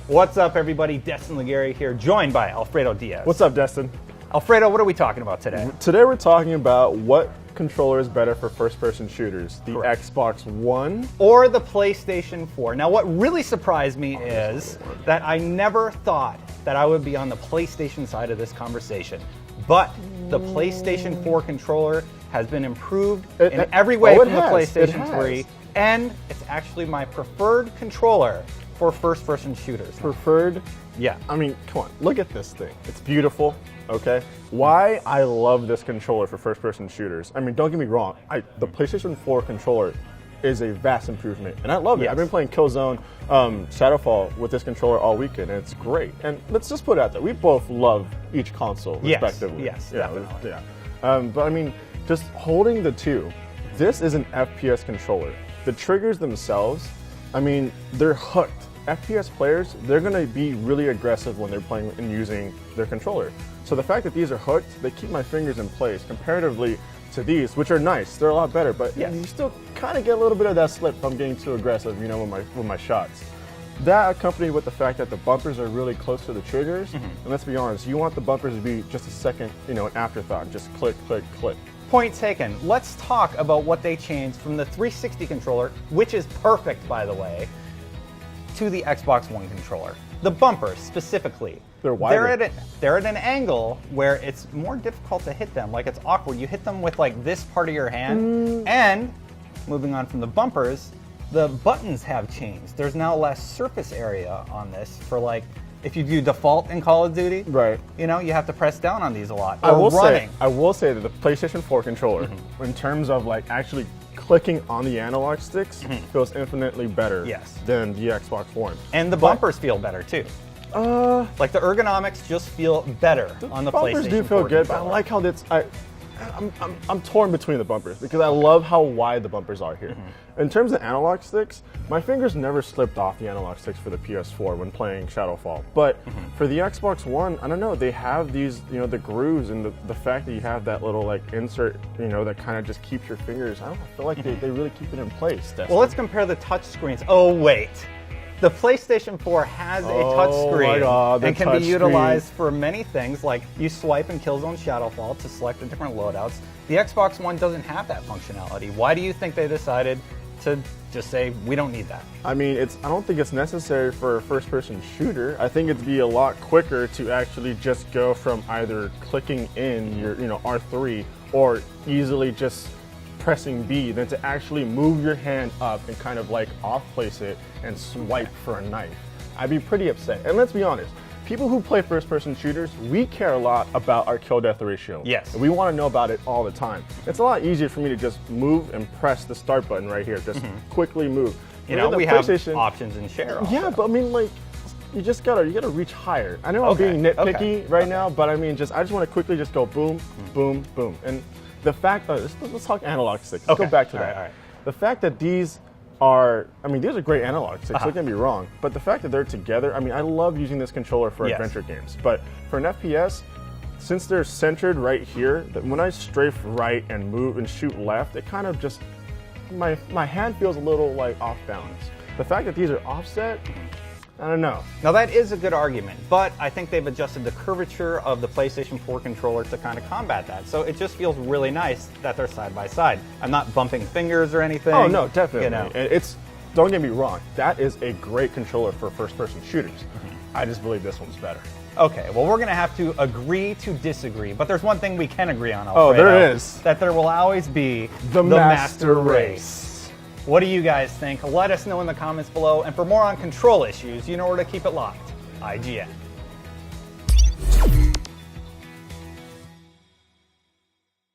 What's up, everybody? Destin Legary here, joined by Alfredo Diaz. What's up, Destin? Alfredo, what are we talking about today? Today we're talking about what controller is better for first-person shooters, the Correct. Xbox One or the PlayStation 4. Now, what really surprised me is that I never thought that I would be on the PlayStation side of this conversation. But the PlayStation 4 controller has been improved in every way from the PlayStation 3, and it's actually my preferred controller for first-person shooters. Preferred? Yeah. I mean, come on, look at this thing. It's beautiful, okay? Why I love this controller for first-person shooters. I mean, don't get me wrong, the PlayStation 4 controller is a vast improvement, and I love it. Yes. I've been playing Killzone Shadowfall with this controller all weekend, and it's great. And let's just put it out there, we both love each console respectively. Yes, yeah, definitely. Yeah. But I mean, just holding the two, this is an FPS controller. The triggers themselves, I mean, they're hooked. FPS players, they're going to be really aggressive when they're playing and using their controller. So the fact that these are hooked, they keep my fingers in place comparatively to these, which are nice. They're a lot better, but yes, you still kind of get a little bit of that slip if I'm getting too aggressive, you know, with my shots. That accompanied with the fact that the bumpers are really close to the triggers, and let's be honest, you want the bumpers to be just a second, you know, an afterthought, just click, click, click. Point taken. Let's talk about what they changed from the 360 controller, which is perfect, by the way, to the Xbox One controller. The bumpers, specifically. They're wider. They're at an angle where it's more difficult to hit them. Like, it's awkward. You hit them with, like, this part of your hand. And, moving on from the bumpers, the buttons have changed. There's now less surface area on this for, like, if you do default in Call of Duty, right? You know, you have to press down on these a lot. I will say that the PlayStation 4 controller, in terms of like actually clicking on the analog sticks, feels infinitely better than the Xbox One. And the bumpers feel better too. Like the ergonomics just feel better on the PlayStation 4 bumpers do feel good, but I like how it's. I'm torn between the bumpers because I love how wide the bumpers are here. In terms of analog sticks, my fingers never slipped off the analog sticks for the PS4 when playing Shadowfall. But for the Xbox One, I don't know, they have these, you know, the grooves and the fact that you have that little like insert, you know, that kind of just keeps your fingers, I don't know, I feel like they really keep it in place. Well, let's compare the touch screens. Oh, wait. The PlayStation 4 has a touch screen and can be utilized for many things, like you swipe in Killzone Shadowfall to select the different loadouts. The Xbox One doesn't have that functionality. Why do you think they decided to just say, we don't need that? I mean, I don't think it's necessary for a first-person shooter. I think it'd be a lot quicker to actually just go from either clicking in your, you know, R3 or easily just pressing B than to actually move your hand up and kind of like off-place it and swipe for a knife. I'd be pretty upset. And let's be honest, people who play first-person shooters, we care a lot about our kill-death ratio. Yes. We want to know about it all the time. It's a lot easier for me to just move and press the start button right here, just quickly move. You know, we have options in share also. Yeah, but I mean, like, you gotta reach higher. I know I'm being nitpicky right now, but I mean, I just want to quickly just go boom, boom, boom. And the fact, let's talk analog sticks. Let's go back to that. All right. The fact that these are, I mean, these are great analog sticks, don't get me wrong, but the fact that they're together, I mean, I love using this controller for adventure games, but for an FPS, since they're centered right here, that when I strafe right and move and shoot left, it kind of just, my hand feels a little like off balance. The fact that these are offset, I don't know. Now that is a good argument, but I think they've adjusted the curvature of the PlayStation 4 controller to kind of combat that. So it just feels really nice that they're side by side. I'm not bumping fingers or anything. Oh no, definitely. You know. Don't get me wrong, that is a great controller for first-person shooters. I just believe this one's better. Okay, well, we're going to have to agree to disagree, but there's one thing we can agree on, Alfredo. Oh, there is. That there will always be the master race. What do you guys think? Let us know in the comments below. And for more on control issues, you know where to keep it locked. IGN.